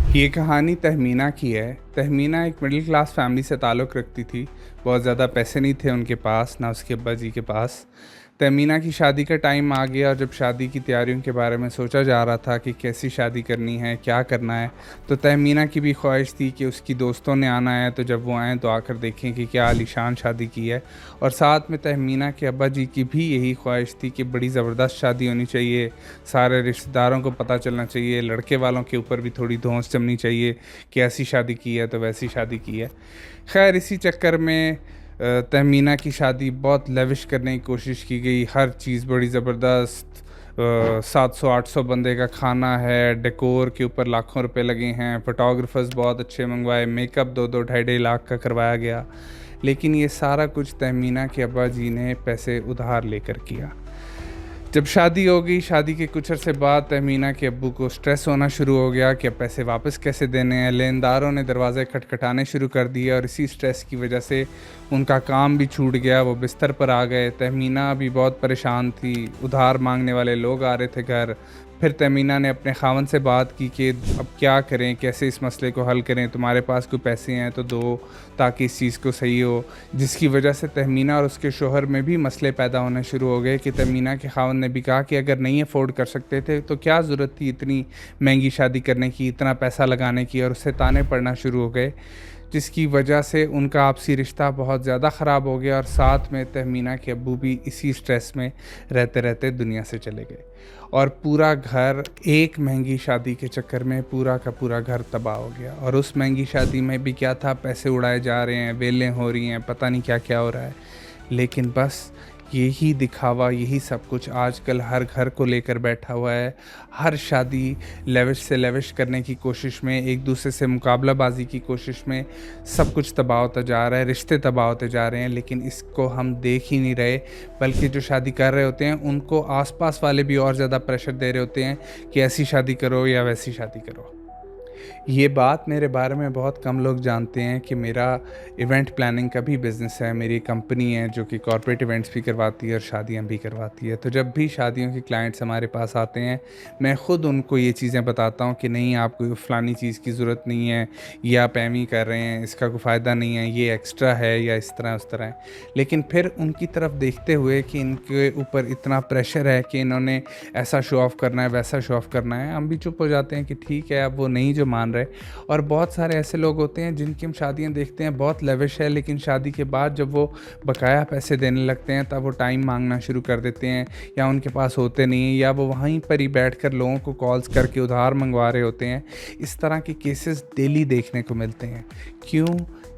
ये कहानी तहमीना की है। तहमीना एक मिडिल क्लास फैमिली से ताल्लुक़ रखती थी। बहुत ज़्यादा पैसे नहीं थे उनके पास, ना उसके अब्बा जी के पास। तहमीना की शादी का टाइम आ गया और जब शादी की तैयारियों के बारे में सोचा जा रहा था कि कैसी शादी करनी है, क्या करना है, तो तहमीना की भी ख्वाहिश थी कि उसकी दोस्तों ने आना है, तो जब वो आएँ तो आकर देखें कि क्या आलीशान शादी की है। और साथ में तहमीना के अब्बा जी की भी यही ख्वाहिश थी कि बड़ी ज़बरदस्त शादी होनी चाहिए, सारे रिश्तेदारों को पता चलना चाहिए, लड़के वालों के ऊपर भी थोड़ी धौंस जमनी चाहिए कि ऐसी शादी की है तो वैसी शादी की है। खैर इसी चक्कर में तहमीना की शादी बहुत लेविश करने की कोशिश की गई। हर चीज़ बड़ी ज़बरदस्त, 700-800 बंदे का खाना है, डेकोर के ऊपर लाखों रुपए लगे हैं, फ़ोटोग्राफ़र्स बहुत अच्छे मंगवाए, मेकअप 2-2 ढाई-ढाई लाख का करवाया गया। लेकिन ये सारा कुछ तहमीना के अब्बा जी ने पैसे उधार लेकर किया। जब शादी हो गई, शादी के कुछ अरसे बाद तहमीना के अब्बू को स्ट्रेस होना शुरू हो गया कि अब पैसे वापस कैसे देने हैं। लेनदारों ने दरवाज़े खटखटाने शुरू कर दिए और इसी स्ट्रेस की वजह से उनका काम भी छूट गया। वो बिस्तर पर आ गए। तहमीना भी बहुत परेशान थी। उधार मांगने वाले लोग आ रहे थे घर। फिर तहमीना ने अपने खावंद से बात की कि अब क्या करें, कैसे इस मसले को हल करें, तुम्हारे पास कोई पैसे हैं तो दो ताकि इस चीज़ को सही हो। जिसकी वजह से तहमीना और उसके शोहर में भी मसले पैदा होने शुरू हो गए कि तहमीना के खावंद ने भी कहा कि अगर नहीं अफोर्ड कर सकते थे तो क्या ज़रूरत थी इतनी महंगी शादी करने की, इतना पैसा लगाने की, और उससे ताने पड़ना शुरू हो गए। जिसकी वजह से उनका आपसी रिश्ता बहुत ज़्यादा ख़राब हो गया और साथ में तहमीना के अब्बू भी इसी स्ट्रेस में रहते रहते दुनिया से चले गए। और पूरा घर एक महंगी शादी के चक्कर में पूरा का पूरा घर तबाह हो गया। और उस महंगी शादी में भी क्या था, पैसे उड़ाए जा रहे हैं, वेलें हो रही हैं, पता नहीं क्या क्या हो रहा है। लेकिन बस यही दिखावा, यही सब कुछ आजकल हर घर को लेकर बैठा हुआ है। हर शादी लेविश से लेविश करने की कोशिश में, एक दूसरे से मुकाबलाबाजी की कोशिश में सब कुछ तबाह होता जा रहा है, रिश्ते तबाह होते जा रहे हैं। लेकिन इसको हम देख ही नहीं रहे, बल्कि जो शादी कर रहे होते हैं उनको आसपास वाले भी और ज़्यादा प्रेशर दे रहे होते हैं कि ऐसी शादी करो या वैसी शादी करो। ये बात मेरे बारे में बहुत कम लोग जानते हैं कि मेरा इवेंट प्लानिंग का भी बिज़नेस है। मेरी कंपनी है जो कि कॉर्पोरेट इवेंट्स भी करवाती है और शादियां भी करवाती है। तो जब भी शादियों के क्लाइंट्स हमारे पास आते हैं, मैं ख़ुद उनको ये चीज़ें बताता हूँ कि नहीं, आपको फ़लानी चीज़ की ज़रूरत नहीं है, ये आप एम ही कर रहे हैं, इसका कोई फ़ायदा नहीं है, ये एक्स्ट्रा है या इस तरह उस तरह है। लेकिन फिर उनकी तरफ देखते हुए कि इनके ऊपर इतना प्रेशर है कि इन्होंने ऐसा शो ऑफ़ करना है, वैसा शो ऑफ़ करना है, हम भी चुप हो जाते हैं कि ठीक है, अब वो नहीं जो मान रहे। और बहुत सारे ऐसे लोग होते हैं जिनकी हम शादियां देखते हैं बहुत लेविश है, लेकिन शादी के बाद जब वो बकाया पैसे देने लगते हैं तब वो टाइम मांगना शुरू कर देते हैं, या उनके पास होते नहीं हैं, या वो वहीं पर ही बैठकर लोगों को कॉल्स करके उधार मंगवा रहे होते हैं। इस तरह के केसेस डेली देखने को मिलते हैं।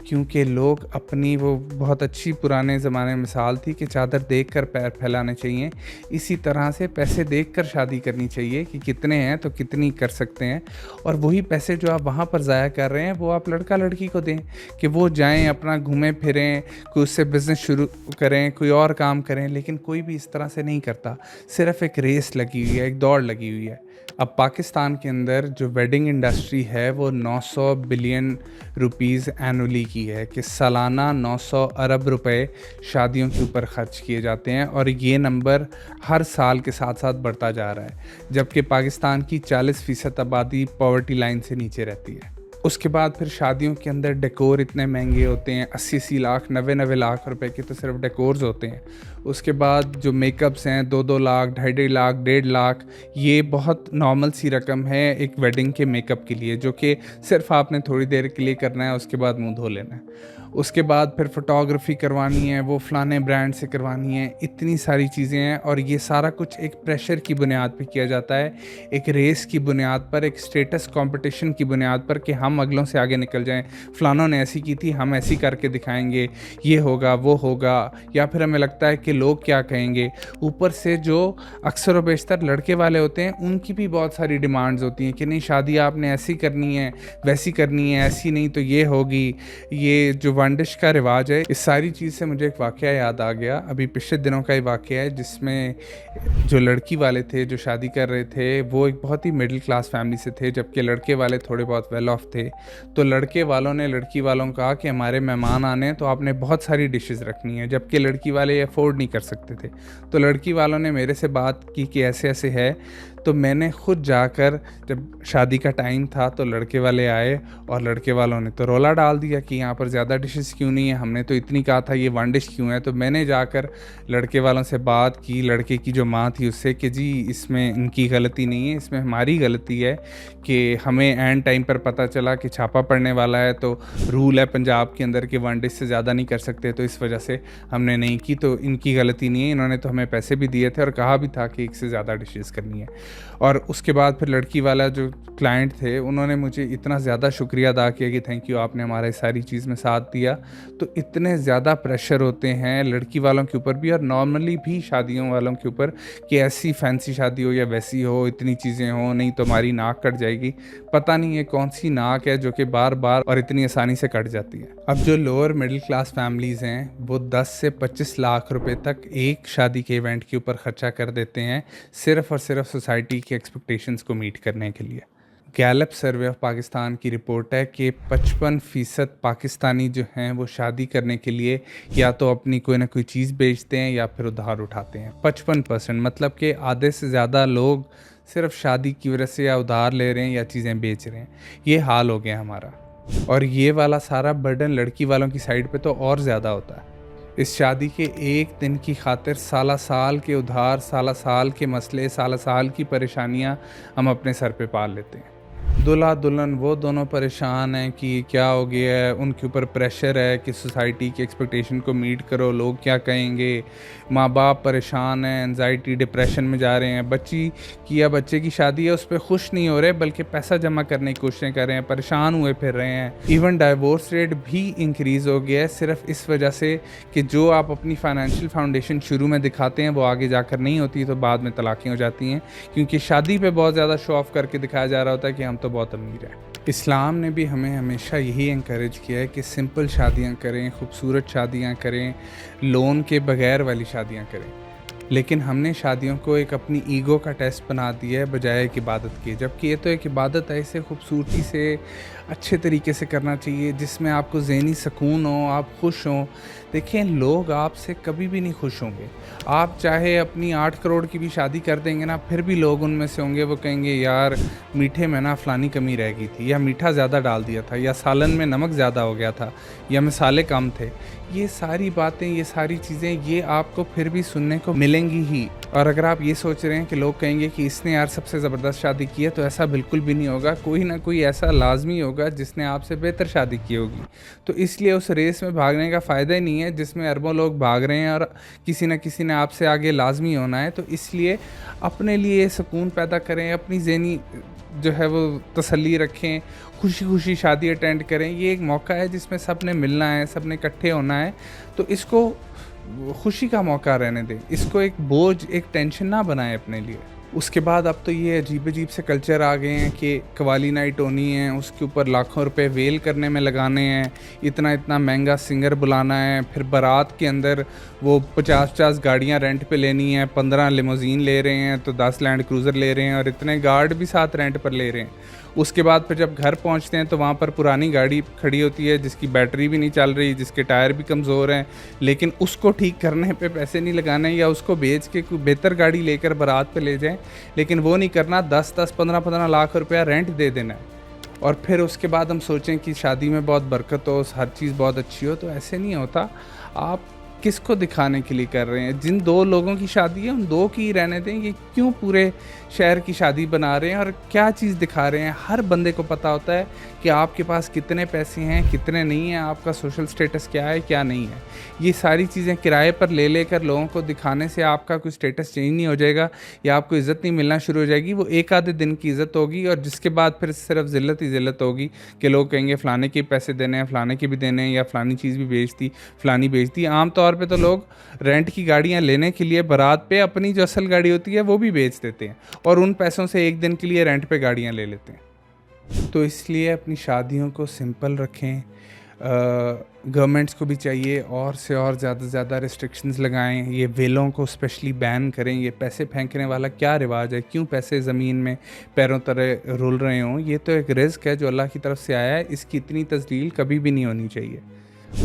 क्योंकि लोग अपनी, वो बहुत अच्छी पुराने ज़माने में मिसाल थी कि चादर देखकर पैर फैलाने चाहिए। इसी तरह से पैसे देखकर शादी करनी चाहिए कि कितने हैं तो कितनी कर सकते हैं, और वही पैसे जो आप वहाँ पर ज़ाया कर रहे हैं वो आप लड़का लड़की को दें कि वो जाएं, अपना घूमें फिरें, कोई उससे बिज़नेस शुरू करें, कोई और काम करें। लेकिन कोई भी इस तरह से नहीं करता। सिर्फ एक रेस लगी हुई है, एक दौड़ लगी हुई है। अब पाकिस्तान के अंदर जो वेडिंग इंडस्ट्री है वो 900 बिलियन रुपीज़ एनुअली की है, कि सालाना 900 अरब रुपए शादियों के ऊपर ख़र्च किए जाते हैं, और ये नंबर हर साल के साथ साथ बढ़ता जा रहा है। जबकि पाकिस्तान की 40% आबादी पॉवर्टी लाइन से नीचे रहती है। उसके बाद फिर शादियों के अंदर डेकोर इतने महंगे होते हैं, 80-80 लाख, 90-90 लाख रुपए के तो सिर्फ डेकोर्स होते हैं। उसके बाद जो मेकअप्स हैं 2-2 लाख, 2.5 लाख, 1.5 लाख, ये बहुत नॉर्मल सी रकम है एक वेडिंग के मेकअप के लिए, जो कि सिर्फ आपने थोड़ी देर के लिए करना है, उसके बाद मुंह धो लेना है। उसके बाद फिर फ़ोटोग्राफ़ी करवानी है, वो फ़लाने ब्रांड से करवानी है, इतनी सारी चीज़ें हैं। और ये सारा कुछ एक प्रेशर की बुनियाद पे किया जाता है, एक रेस की बुनियाद पर, एक स्टेटस कंपटीशन की बुनियाद पर कि हम अगलों से आगे निकल जाएं। फ़लानों ने ऐसी की थी, हम ऐसी करके दिखाएंगे, ये होगा वो होगा। या फिर हमें लगता है कि लोग क्या कहेंगे। ऊपर से जो अक्सर व बेशतर लड़के वाले होते हैं उनकी भी बहुत सारी डिमांड्स होती हैं कि नहीं, शादी आपने ऐसी करनी है, वैसी करनी है, ऐसी नहीं तो ये होगी। ये जो वंडिश का रिवाज है, इस सारी चीज़ से मुझे एक वाक़या याद आ गया। अभी पिछले दिनों का ही वाक़या है, जिसमें जो लड़की वाले थे जो शादी कर रहे थे वो एक बहुत ही मिडिल क्लास फैमिली से थे, जबकि लड़के वाले थोड़े बहुत वेल ऑफ थे। तो लड़के वालों ने लड़की वालों को कहा कि हमारे मेहमान आने हैं तो आपने बहुत सारी डिशेस रखनी है, जबकि लड़की वाले अफोर्ड नहीं कर सकते थे। तो लड़की वालों ने मेरे से बात की कि ऐसे ऐसे है, तो मैंने खुद जाकर, जब शादी का टाइम था तो लड़के वाले आए और लड़के वालों ने तो रौला डाल दिया कि यहाँ पर ज़्यादा डिशेस क्यों नहीं है, हमने तो इतनी कहा था, ये 1 डिश क्यों है। तो मैंने जाकर लड़के वालों से बात की, लड़के की जो माँ थी उससे, कि जी इसमें इनकी गलती नहीं है, इसमें हमारी गलती है कि हमें एंड टाइम पर पता चला कि छापा पड़ने वाला है, तो रूल है पंजाब के अंदर कि 1 डिश से ज़्यादा नहीं कर सकते, तो इस वजह से हमने नहीं की। तो इनकी गलती नहीं है, इन्होंने तो हमें पैसे भी दिए थे और कहा भी था कि 1 से ज़्यादा डिशेस करनी है। और उसके बाद फिर लड़की वाला जो क्लाइंट थे उन्होंने मुझे इतना ज़्यादा शुक्रिया अदा किया कि थैंक यू, आपने हमारा सारी चीज़ में साथ दिया। तो इतने ज़्यादा प्रेशर होते हैं लड़की वालों के ऊपर भी और नॉर्मली भी शादियों वालों के ऊपर कि ऐसी फैंसी शादी हो या वैसी हो, इतनी चीज़ें हो, नहीं तो हमारी नाक कट जाएगी। पता नहीं है कौन सी नाक है जो कि बार बार और इतनी आसानी से कट जाती है। अब जो लोअर मिडिल क्लास फैमिलीज़ हैं वो 10 से 25 लाख रुपए तक एक शादी के इवेंट के ऊपर खर्चा कर देते हैं, सिर्फ़ और सिर्फ सोसाइटी की एक्सपेक्टेशंस को मीट करने के लिए। गैलप सर्वे ऑफ पाकिस्तान की रिपोर्ट है कि 55% पाकिस्तानी जो हैं वो शादी करने के लिए या तो अपनी कोई ना कोई चीज़ बेचते हैं या फिर उधार उठाते हैं। 55%, मतलब कि आधे से ज़्यादा लोग सिर्फ शादी की वजह से या उधार ले रहे हैं या चीज़ें बेच रहे हैं। ये हाल हो गया हमारा। और ये वाला सारा बर्डन लड़की वालों की साइड पे तो और ज़्यादा होता है। इस शादी के एक दिन की खातिर साला साल के उधार, साला साल के मसले, साला साल की परेशानियां हम अपने सर पे पाल लेते हैं। दूल्हा दुल्हन वो दोनों परेशान हैं कि क्या हो गया है, उनके ऊपर प्रेशर है कि सोसाइटी की एक्सपेक्टेशन को मीट करो, लोग क्या कहेंगे। माँ बाप परेशान हैं, एनजाइटी डिप्रेशन में जा रहे हैं। बच्ची की या बच्चे की शादी है, उस पर खुश नहीं हो रहे बल्कि पैसा जमा करने की कोशिशें कर रहे हैं, परेशान हुए फिर रहे हैं। इवन डाइवोर्स रेट भी इंक्रीज़ हो गया है सिर्फ इस वजह से कि जो आप अपनी फाइनेंशियल फाउंडेशन शुरू में दिखाते हैं वो आगे जाकर नहीं होती, तो बाद में तलाक़ें हो जाती हैं, क्योंकि शादी पे बहुत ज़्यादा शो ऑफ करके दिखाया जा रहा होता है कि हम तो बहुत अमीर है। इस्लाम ने भी हमें हमेशा यही encourage किया है कि सिंपल शादियां करें, खूबसूरत शादियां करें, लोन के बगैर वाली शादियां करें। लेकिन हमने शादियों को एक अपनी ईगो का टेस्ट बना दिया है बजाय एक इबादत के, जबकि ये तो एक इबादत है। इसे खूबसूरती से अच्छे तरीके से करना चाहिए जिसमें आपको ज़हनी सुकून हो, आप खुश हों। देखिए, लोग आपसे कभी भी नहीं खुश होंगे। आप चाहे अपनी 8 करोड़ की भी शादी कर देंगे ना, फिर भी लोग उनमें से होंगे वो कहेंगे यार मीठे में ना फ़लानी कमी रह गई थी, या मीठा ज़्यादा डाल दिया था, या सालन में नमक ज़्यादा हो गया था, या मसाले कम थे। ये सारी बातें, ये सारी चीज़ें ये आपको फिर भी सुनने को मिलेंगी ही। और अगर आप ये सोच रहे हैं कि लोग कहेंगे कि इसने यार सबसे ज़बरदस्त शादी की है, तो ऐसा बिल्कुल भी नहीं होगा। कोई ना कोई ऐसा लाजमी होगा जिसने आपसे बेहतर शादी की होगी। तो इसलिए उस रेस में भागने का फ़ायदा ही नहीं है जिसमें अरबों लोग भाग रहे हैं और किसी न किसी ने आपसे आगे लाजमी होना है। तो इसलिए अपने लिए सुकून पैदा करें, अपनी ज़हनी जो है वो तसल्ली रखें, खुशी खुशी शादी अटेंड करें। ये एक मौका है जिसमें सब ने मिलना है, सब ने इकट्ठे होना है, तो इसको खुशी का मौका रहने दें। इसको एक बोझ, एक टेंशन ना बनाएं अपने लिए। उसके बाद अब तो ये अजीब से कल्चर आ गए हैं कि कवाली नाइट होनी है, उसके ऊपर लाखों रुपए वेल करने में लगाने हैं, इतना इतना महंगा सिंगर बुलाना है, फिर बारात के अंदर वो 50-50 गाड़ियां रेंट पे लेनी है, 15 लिमोजीन ले रहे हैं तो 10 लैंड क्रूज़र ले रहे हैं और इतने गार्ड भी साथ रेंट पर ले रहे हैं। उसके बाद फिर जब घर पहुंचते हैं तो वहाँ पर पुरानी गाड़ी खड़ी होती है जिसकी बैटरी भी नहीं चल रही, जिसके टायर भी कमज़ोर हैं, लेकिन उसको ठीक करने पे पैसे नहीं लगाने, या उसको बेच के कोई बेहतर गाड़ी लेकर बारात पे ले जाएं, लेकिन वो नहीं करना। 10-10, 15-15 लाख रुपया रेंट दे देना है। और फिर उसके बाद हम सोचें कि शादी में बहुत बरकत हो, हर चीज़ बहुत अच्छी हो, तो ऐसे नहीं होता। आप किसको दिखाने के लिए कर रहे हैं? जिन 2 लोगों की शादी है उन 2 की ही रहने दें। ये क्यों पूरे शहर की शादी बना रहे हैं और क्या चीज़ दिखा रहे हैं? हर बंदे को पता होता है कि आपके पास कितने पैसे हैं, कितने नहीं हैं, आपका सोशल स्टेटस क्या है, क्या नहीं है। ये सारी चीज़ें किराए पर ले लेकर लोगों को दिखाने से आपका कोई स्टेटस चेंज नहीं हो जाएगा या आपको इज़्ज़त नहीं मिलना शुरू हो जाएगी। वो एक आधे दिन की इज़्ज़त होगी और जिसके बाद फिर सिर्फ ज़िल्लत ही ज़िल्लत होगी कि लोग कहेंगे फ़लाने के पैसे देने हैं, फ़लाने के भी देने हैं, या फ़लानी चीज़ भी बेच दी, फ़लानी बेच दी। आम तौर पे तो लोग रेंट की गाड़ियाँ लेने के लिए बारात पे अपनी जो असल गाड़ी होती है वो भी बेच देते हैं और उन पैसों से एक दिन के लिए रेंट पे गाड़ियाँ ले लेते हैं। तो इसलिए अपनी शादियों को सिंपल रखें। गवर्नमेंट्स को भी चाहिए और से और ज़्यादा से ज़्यादा रिस्ट्रिक्शंस लगाएं। ये वेलों को स्पेशली बैन करें। ये पैसे फेंकने वाला क्या रिवाज है? क्यों पैसे ज़मीन में पैरों तरह रुल रहे हों? ये तो एक रिस्क है जो अल्लाह की तरफ से आया है। इसकी इतनी तस्लील कभी भी नहीं होनी चाहिए।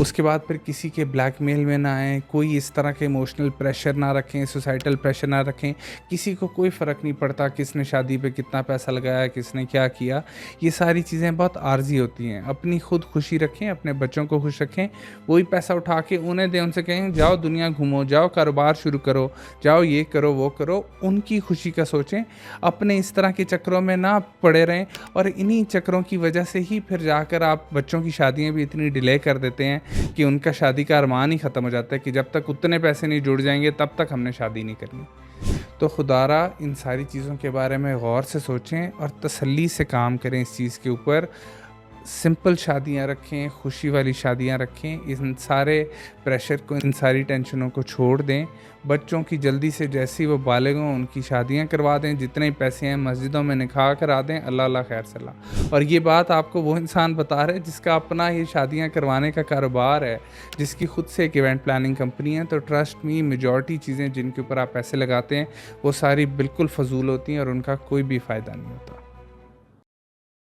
उसके बाद फिर किसी के ब्लैकमेल में ना आएँ, कोई इस तरह के इमोशनल प्रेशर ना रखें, सोसाइटल प्रेशर ना रखें। किसी को कोई फ़र्क नहीं पड़ता किसने शादी पे कितना पैसा लगाया, किसने क्या किया। ये सारी चीज़ें बहुत आर्ज़ी होती हैं। अपनी खुद खुशी रखें, अपने बच्चों को खुश रखें। वही पैसा उठा के उन्हें दें, उनसे कहें जाओ दुनिया घूमो, जाओ कारोबार शुरू करो, जाओ ये करो, वो करो। उनकी खुशी का सोचें, अपने इस तरह के चक्करों में ना पड़े रहें। और इन्हीं चक्करों की वजह से ही फिर जाकर आप बच्चों की शादियाँ भी इतनी डिले कर देते हैं कि उनका शादी का अरमान ही ख़त्म हो जाता है कि जब तक उतने पैसे नहीं जुड़ जाएंगे तब तक हमने शादी नहीं करनी। तो खुदारा इन सारी चीज़ों के बारे में गौर से सोचें और तसल्ली से काम करें इस चीज़ के ऊपर। सिंपल शादियाँ रखें, खुशी वाली शादियाँ रखें। इन सारे प्रेशर को, इन सारी टेंशनों को छोड़ दें। बच्चों की जल्दी से जैसे ही वो बालिग हों उनकी शादियाँ करवा दें। जितने पैसे हैं मस्जिदों में निकाह करा दें। अल्लाह अल्लाह खैर सलाह। और ये बात आपको वो इंसान बता रहा है जिसका अपना ये शादियाँ करवाने का कारोबार है, जिसकी खुद से एक इवेंट प्लानिंग कंपनी है। तो ट्रस्ट मी, मेजॉरिटी चीज़ें जिनके ऊपर आप पैसे लगाते हैं वो सारी बिल्कुल फ़जूल होती हैं और उनका कोई भी फ़ायदा नहीं होता।